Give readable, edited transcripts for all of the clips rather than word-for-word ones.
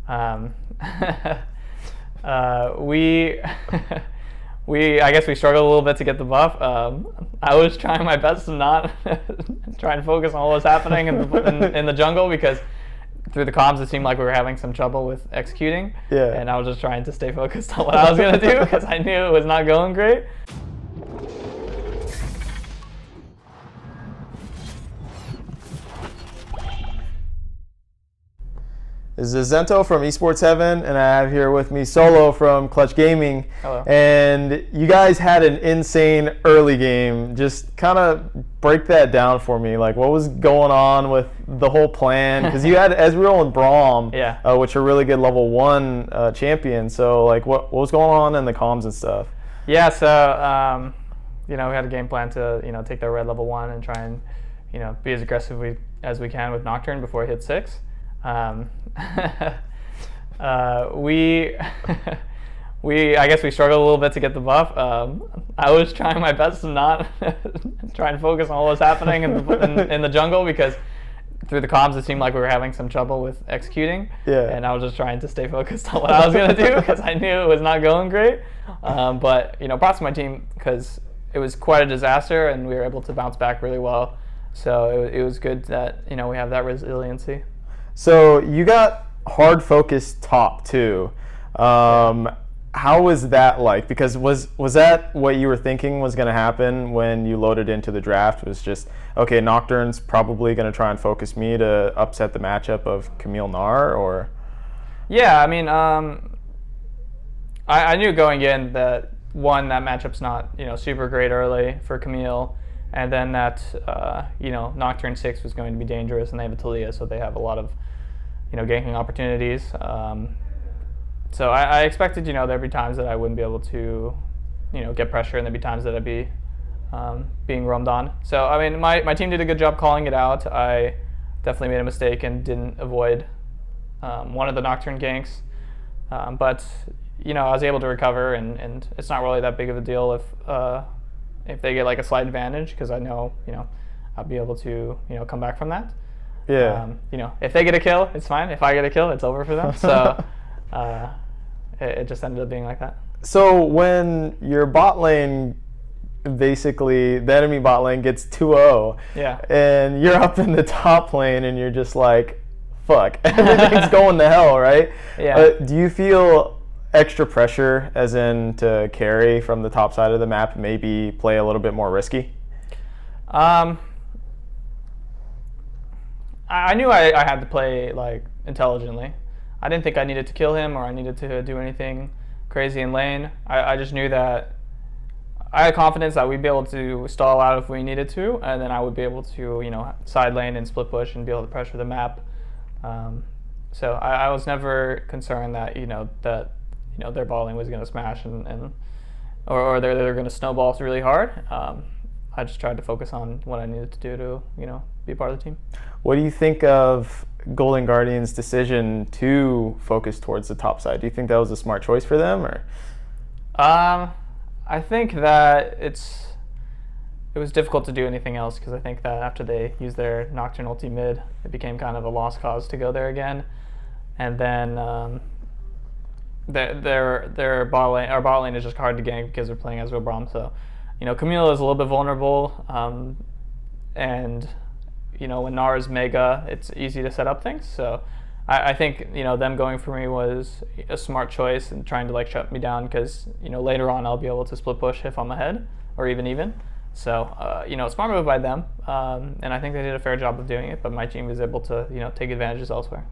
Um, we I guess we struggled a little bit to get the buff. I was trying my best to not try and focus on what was happening in the jungle, because through the comms it seemed like we were having some trouble with executing. Yeah. And I was just trying to stay focused on what I was going to do, because I knew it was not going great. This is Zento from Esports Heaven, and I have here with me Solo from Clutch Gaming. Hello. And you guys had an insane early game. Just kind of break that down for me. Like, what was going on with the whole plan? Because you had Ezreal and Braum, Yeah. Which are really good level 1 champions. So, like, what was going on in the comms and stuff? Yeah, so, we had a game plan to, take their red level 1 and try and, be as aggressive as we can with Nocturne before it hits 6. I guess we struggled a little bit to get the buff. I was trying my best to not try and focus on what was happening in the jungle, because through the comms it seemed like we were having some trouble with executing. Yeah. And I was just trying to stay focused on what I was going to do, because I knew it was not going great. But props to my team, because it was quite a disaster and we were able to bounce back really well. So it was good that we have that resiliency. So you got hard focused top too. How was that like? Because was that what you were thinking was going to happen when you loaded into the draft? It was just, okay, Nocturne's probably going to try and focus me to upset the matchup of Camille Gnar, or? Yeah, I mean, I knew going in that, one, that matchup's not super great early for Camille, and then that Nocturne 6 was going to be dangerous, and they have a Talia, so they have a lot of ganking opportunities. So I expected there'd be times that I wouldn't be able to get pressure, and there'd be times that I'd be being roamed on. So I mean, my team did a good job calling it out. I definitely made a mistake and didn't avoid one of the Nocturne ganks, but I was able to recover, and it's not really that big of a deal if they get like a slight advantage, because I know I'll be able to come back from that. Yeah. If they get a kill, it's fine. If I get a kill, it's over for them. So it just ended up being like that. So when your bot lane, basically the enemy bot lane gets 2-0, yeah, and you're up in the top lane and you're just like, fuck, everything's going to hell, right? Yeah. Do you feel extra pressure, as in to carry from the top side of the map, maybe play a little bit more risky? I knew I had to play like intelligently. I didn't think I needed to kill him or I needed to do anything crazy in lane. I just knew that I had confidence that we'd be able to stall out if we needed to, and then I would be able to side lane and split push and be able to pressure the map. So I was never concerned that their ball lane was going to smash or they're going to snowball really hard. I just tried to focus on what I needed to do to be a part of the team. What do you think of Golden Guardian's decision to focus towards the top side? Do you think that was a smart choice for them, or? I think that it was difficult to do anything else, because I think that after they used their Nocturne ulti mid, it became kind of a lost cause to go there again. And then their bot lane is just hard to gank because they're playing Ezreal Braum. So Camille is a little bit vulnerable, and when Gnar is mega, it's easy to set up things. So I think them going for me was a smart choice, and trying to shut me down, because later on I'll be able to split push if I'm ahead, or even. So smart move by them, and I think they did a fair job of doing it. But my team was able to take advantages elsewhere.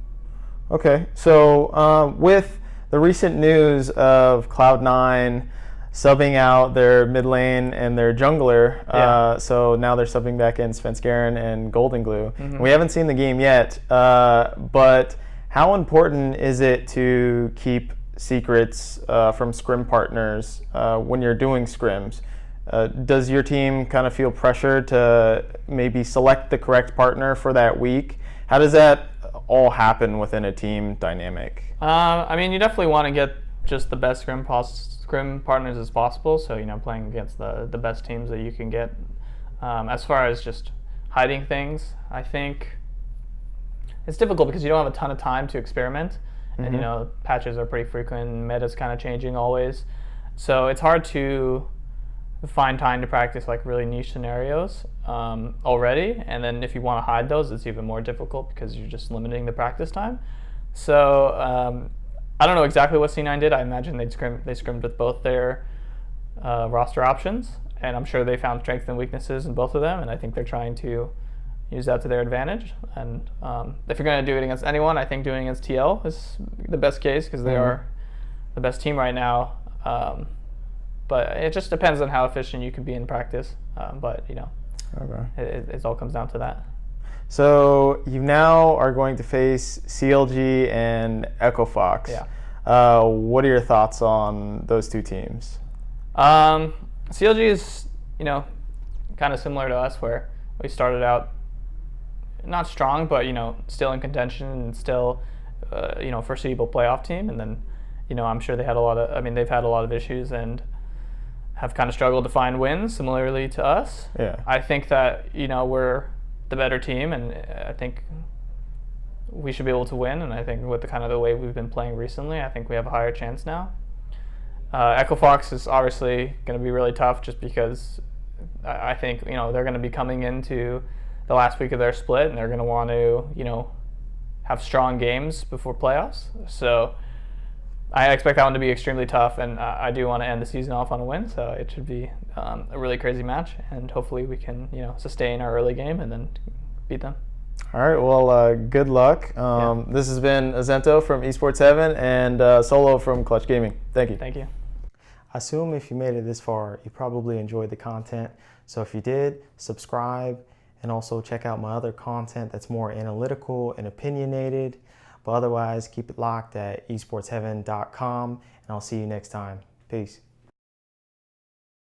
Okay, so with the recent news of Cloud9 subbing out their mid lane and their jungler, Yeah. So now they're subbing back in Svenskeren and Golden Glue. Mm-hmm. We haven't seen the game yet, but how important is it to keep secrets from scrim partners when you're doing scrims? Does your team kind of feel pressure to maybe select the correct partner for that week? How does that all happen within a team dynamic? I mean, you definitely want to get just the best scrim partners as possible. So playing against the best teams that you can get. As far as just hiding things, I think it's difficult because you don't have a ton of time to experiment, and patches are pretty frequent. And meta's kind of changing always, so it's hard to find time to practice like really niche scenarios already. And then if you want to hide those, it's even more difficult because you're just limiting the practice time. So I don't know exactly what C9 did. I imagine they scrimmed with both their roster options, and I'm sure they found strengths and weaknesses in both of them, and I think they're trying to use that to their advantage. And if you're going to do it against anyone, I think doing it against TL is the best case because they are the best team right now. But it just depends on how efficient you can be in practice. But it all comes down to that. So you now are going to face CLG and Echo Fox. Yeah. What are your thoughts on those two teams? CLG is, kind of similar to us, where we started out not strong, but still in contention and still, foreseeable playoff team. And then, I'm sure they've had a lot of issues and have kind of struggled to find wins, similarly to us. Yeah. I think that we're the better team, and I think we should be able to win. And I think with the way we've been playing recently, I think we have a higher chance now. Echo Fox is obviously going to be really tough, just because I think they're going to be coming into the last week of their split, and they're going to want to have strong games before playoffs. So I expect that one to be extremely tough, and I do want to end the season off on a win. So it should be a really crazy match, and hopefully we can sustain our early game and then beat them. All right, well, good luck. This has been Azento from Esports Heaven and Solo from Clutch Gaming. Thank you. Thank you. I assume if you made it this far, you probably enjoyed the content. So if you did, subscribe, and also check out my other content that's more analytical and opinionated. But otherwise, keep it locked at esportsheaven.com, and I'll see you next time. Peace.